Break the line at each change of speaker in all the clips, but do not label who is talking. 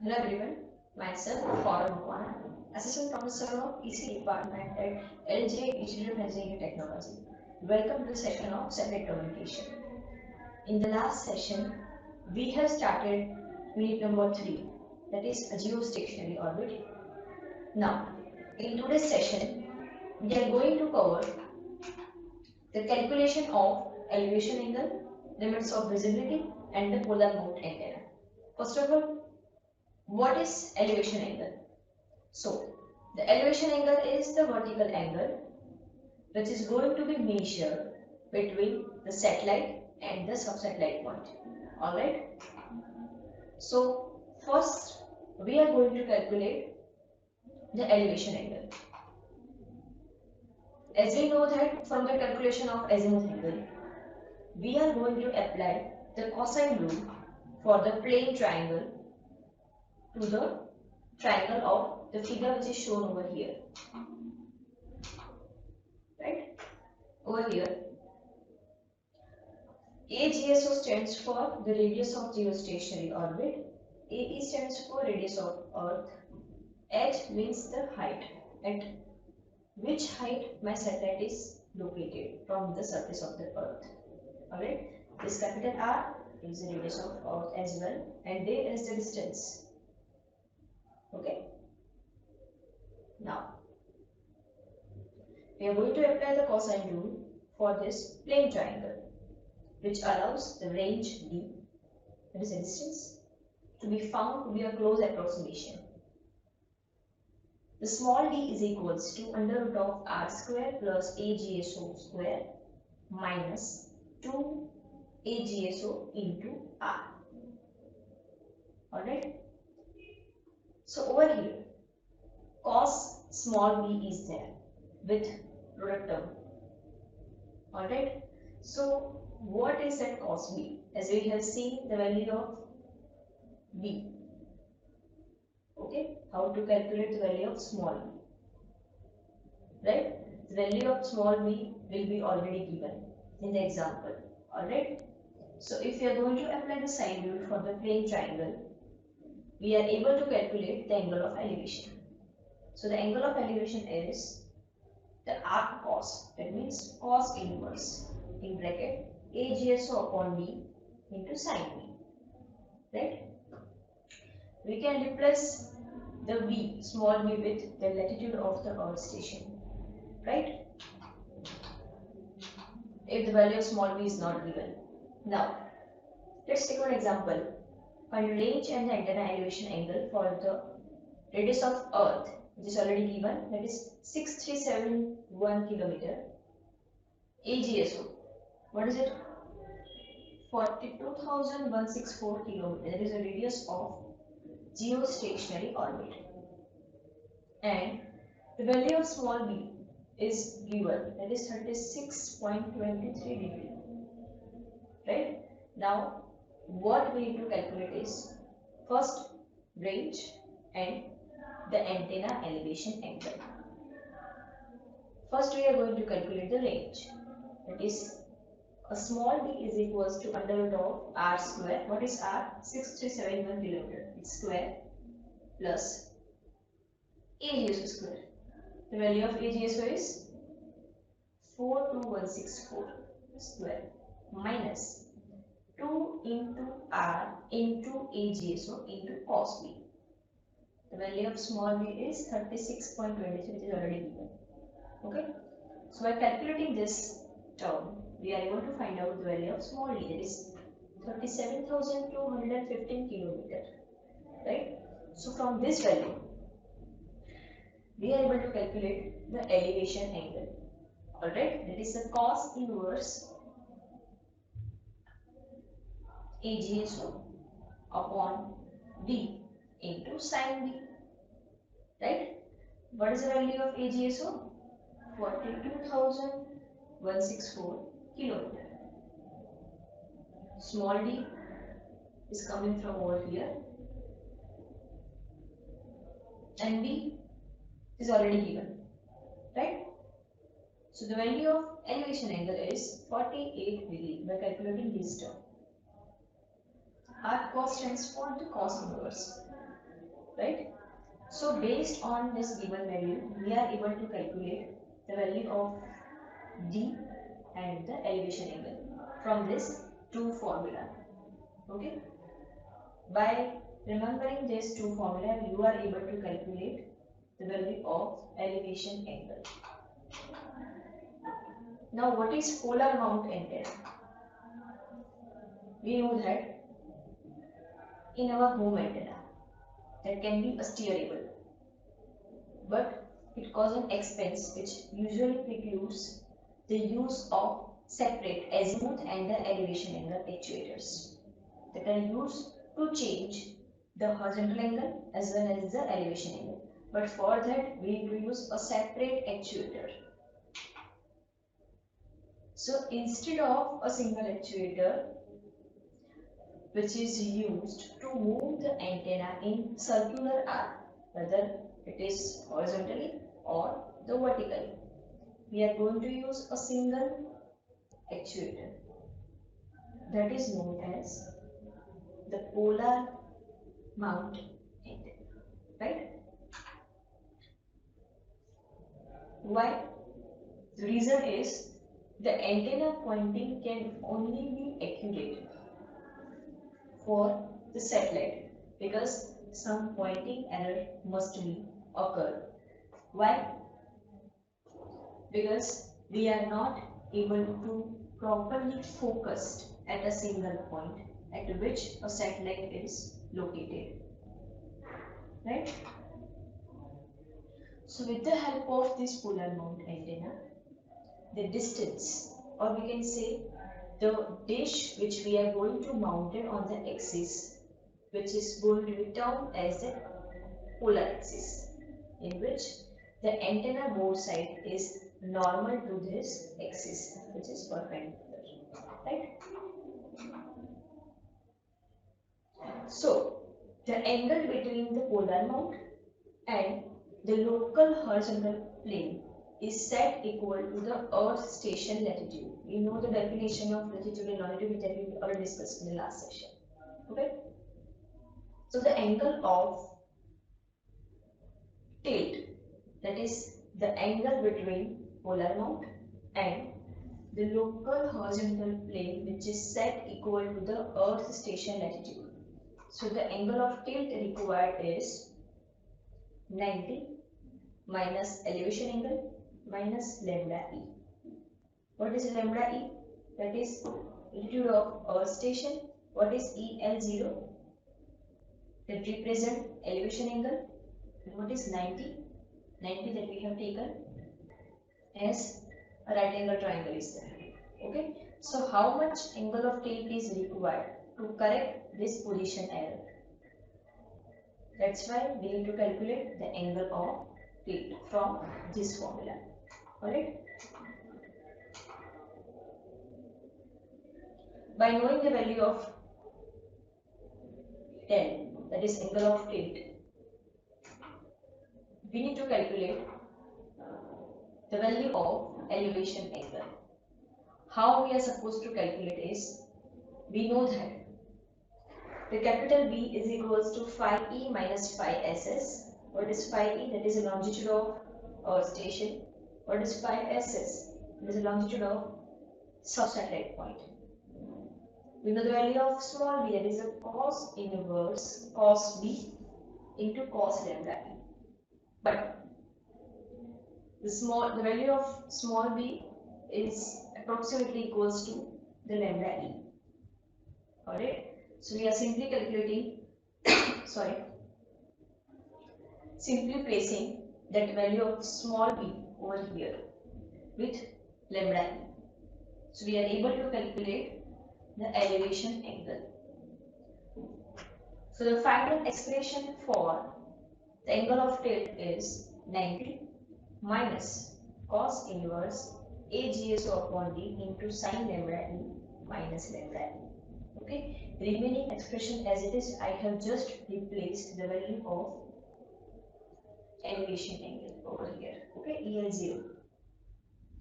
Hello everyone, myself Forum Mukwana, Assistant Professor of EC Department at LJ Digital Engineering Technology. Welcome to the session of Satellite Communication. In the last session, we have started unit number 3, that is a geostationary orbit. Now, in today's session, we are going to cover the calculation of elevation angle, limits of visibility, and the polar mount antenna. First of all, what is elevation angle? So, the elevation angle is the vertical angle which is going to be measured between the satellite and the subsatellite point. Alright. So, first we are going to calculate the elevation angle. As we know that from the calculation of azimuth angle, we are going to apply the cosine rule for the plane triangle to the triangle of the figure which is shown over here. Right? Over here, AGSO stands for the radius of geostationary orbit, AE stands for radius of Earth, H means the height, at which height my satellite is located from the surface of the Earth. Alright, this capital R is the radius of Earth as well, and D is the distance. Okay, now we are going to apply the cosine rule for this plane triangle, which allows the range D, that is the distance, to be found to be a close approximation. The small d is equals to under root of r square plus AGSO square minus 2 AGSO into r. Alright. So over here, cos small b is there with product term. Alright. So what is that cos b? As we have seen the value of b. Okay, how to calculate the value of small b, right? The value of small b will be already given in the example. Alright, so if we are going to apply the sine rule for the plane triangle, we are able to calculate the angle of elevation. So the angle of elevation is the arc cos, that means cos inverse in bracket AGSO upon d into sine b, right? We can replace the v, small v, with the latitude of the Earth station, right? If the value of small v is not given. Now, let's take one example. Find range and the antenna elevation angle for the radius of Earth, which is already given, that is 6371 kilometer. AGSO, what is it? 42,164 kilometer. That is the radius of geostationary orbit, and the value of small b is given, that is 36.23 degree, right? Now what we need to calculate is first range and the antenna elevation angle. First we are going to calculate the range, that is a small d is equals to under root of r square. What is r? 6371 kilometer, it's square, plus AGSO square. The value of AGSO is 42164 square minus 2 into r into AGSO into cos b. The value of small b is 36.23, which is already given. Okay, so by calculating this term, we are able to find out the value of small d, that is 37,215 kilometer, right? So from this value, we are able to calculate the elevation angle. Alright, that is the cos inverse AGSO upon d into sin b, right? What is the value of AGSO? 42,164 kilometer. Small d is coming from over here, and b is already given, right? So the value of elevation angle is 48 degree by calculating this term. Arc cos stands for the cos inverse. right? So based on this given value, we are able to calculate the value of D and the elevation angle from this two formula. Okay. By remembering these two formula, you are able to calculate the value of elevation angle. Now, what is polar mount antenna? We know that in our home antenna, that can be a steerable, but it causes an expense which usually precludes the use of separate azimuth and the elevation angle actuators that are used to change the horizontal angle as well as the elevation angle. But for that, we need to use a separate actuator. So instead of a single actuator, which is used to move the antenna in circular arc, whether it is horizontally or the vertically, we are going to use a single actuator that is known as the polar mount antenna, right? Why? The reason is the antenna pointing can only be accurate for the satellite because some pointing error must be occurred. Why? Because we are not able to properly focus at a single point at which a satellite is located, right? So with the help of this polar mount antenna, the distance, or we can say the dish which we are going to mount it on the axis, which is going to be termed as the polar axis, in which the antenna bore side is normal to this axis, which is perpendicular, right? So the angle between the polar mount and the local horizontal plane is set equal to the Earth station latitude. We know the definition of latitude and longitude that we already discussed in the last session. Okay. So the angle of tilt, that is the angle between polar mount and the local horizontal plane, which is set equal to the Earth station latitude. So the angle of tilt required is 90 minus elevation angle minus lambda e. What is lambda e? That is latitude of Earth station. What is EL0? That represent elevation angle. And what is 90? 90 that we have taken as a right angle triangle is there. Okay. So how much angle of tilt is required to correct this position error? That's why we need to calculate the angle of tilt from this formula. Alright. By knowing the value of del, that is angle of tilt, we need to calculate the value of elevation angle. How we are supposed to calculate is, we know that the capital B is equals to phi E minus phi SS. What is phi E? That is the longitude of Earth station. What is phi SS? That is the longitude of sub-satellite point. We know the value of small b, that is a cos inverse cos b into cos lambda e. But the value of small b is approximately equals to the lambda e. Alright. So we are simply calculating, simply placing that value of small b over here with lambda e. So we are able to calculate the elevation angle. So the final expression for the angle of tilt is 90 minus cos inverse AGSO upon D into sin lambda e minus lambda e. Okay, remaining expression as it is, I have just replaced the value of elevation angle over here. Okay, EL0.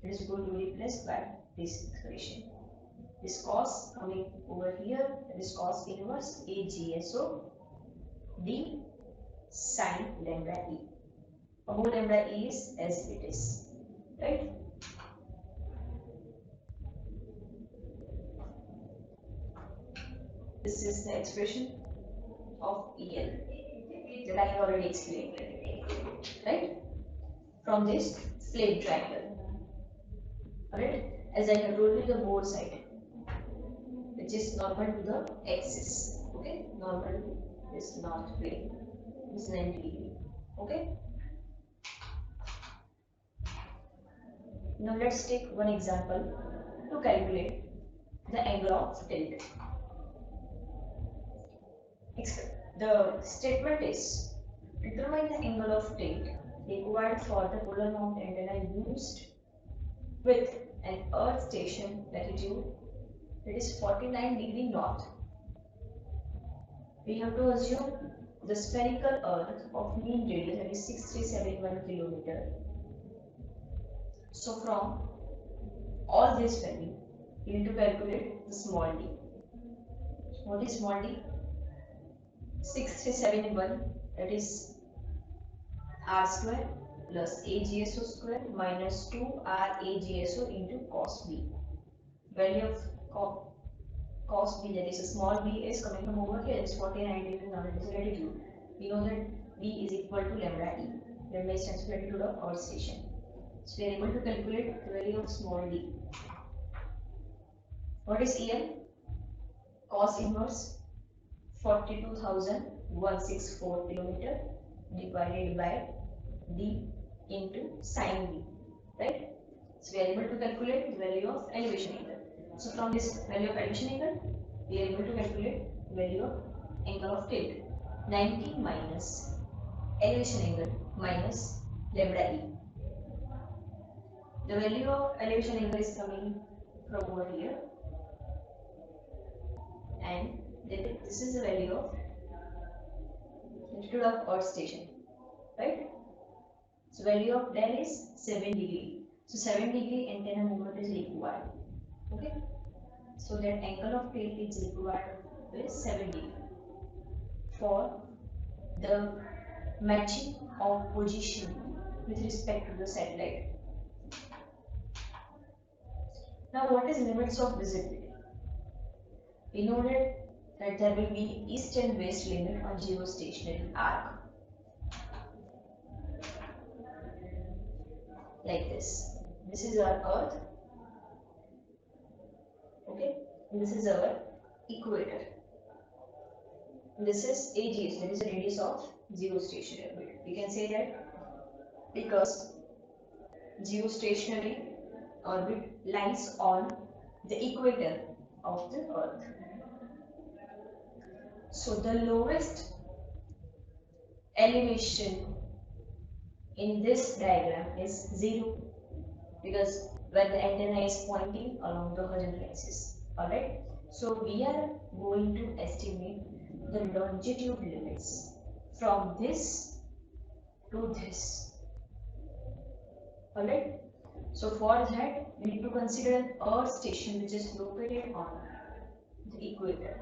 It is going to be replaced by this expression. This cos coming over here, this cos inverse AGSO D sine lambda e. Above lambda e is as it is, right? This is the expression of EL that I have already explained, right? From this plane triangle, alright? As I have told you, the both side, which is normal to the axis, okay? Normal is not plane, is 90 degree, okay? Now let's take one example to calculate the angle of tilt. The statement is, determine the angle of tilt required for the polar mount antenna used with an earth station latitude that is 49 degree north. We have to assume the spherical earth of mean radius, that is 6371 kilometer. So from all this value, we need to calculate the small d. What is small d? 6371, that is r square plus agso square minus 2r agso into cos b. Value of cos b, that is a small b, is coming from over here, it's 49 degree north, it is latitude. We know that b is equal to lambda e. Lambda stands for latitude of earth station. So we are able to calculate the value of small d. What is EL? Cos inverse 42,164 kilometer divided by d into sin b, right? So we are able to calculate the value of elevation angle. So from this value of elevation angle, we are able to calculate the value of angle of tilt. 90 minus elevation angle minus lambda e. The value of elevation angle is coming from over here, and this is the value of latitude of earth station, right? So value of del is 7 degree. So 7 degree antenna movement is required. Okay. So that angle of tilt is required with 7 degree for the matching of position with respect to the satellite. Now what is limits of visibility? We know that there will be east and west limit on geostationary arc. Like this. This is our earth. Okay. And this is our equator. This is AGS, that is the radius of geostationary orbit. We can say that because geostationary orbit lies on the equator of the earth. So the lowest elevation in this diagram is 0, because when the antenna is pointing along the horizontal axis. Alright, so we are going to estimate the longitude limits from this to this. Alright, so for that we need to consider an earth station which is located on the equator.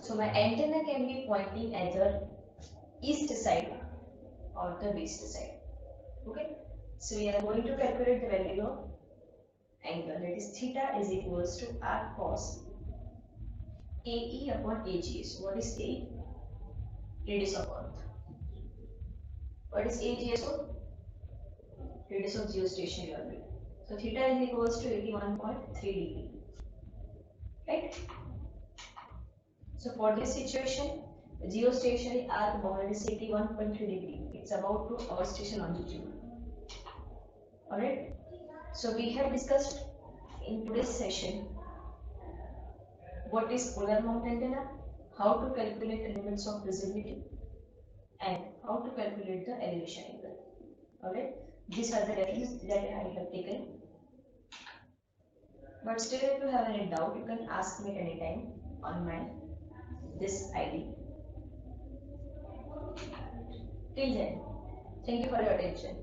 So my antenna can be pointing either east side or the west side. Okay, so we are going to calculate the value of angle, that is theta is equals to r cos AE upon AGS. What is AE? Radius of earth. What is AGSO? Radius of geostationary orbit. So theta is equals to 81.3 degree. Right? So for this situation, the geostationary arc boundary is 81.3 degree. It's about to earth station longitude. Alright? So we have discussed in today's session what is polar mount antenna, how to calculate the limits of visibility, and how to calculate the elevation angle. Alright, these are the references that I have taken. But still, if you have any doubt, you can ask me anytime on my this ID. Till then, thank you for your attention.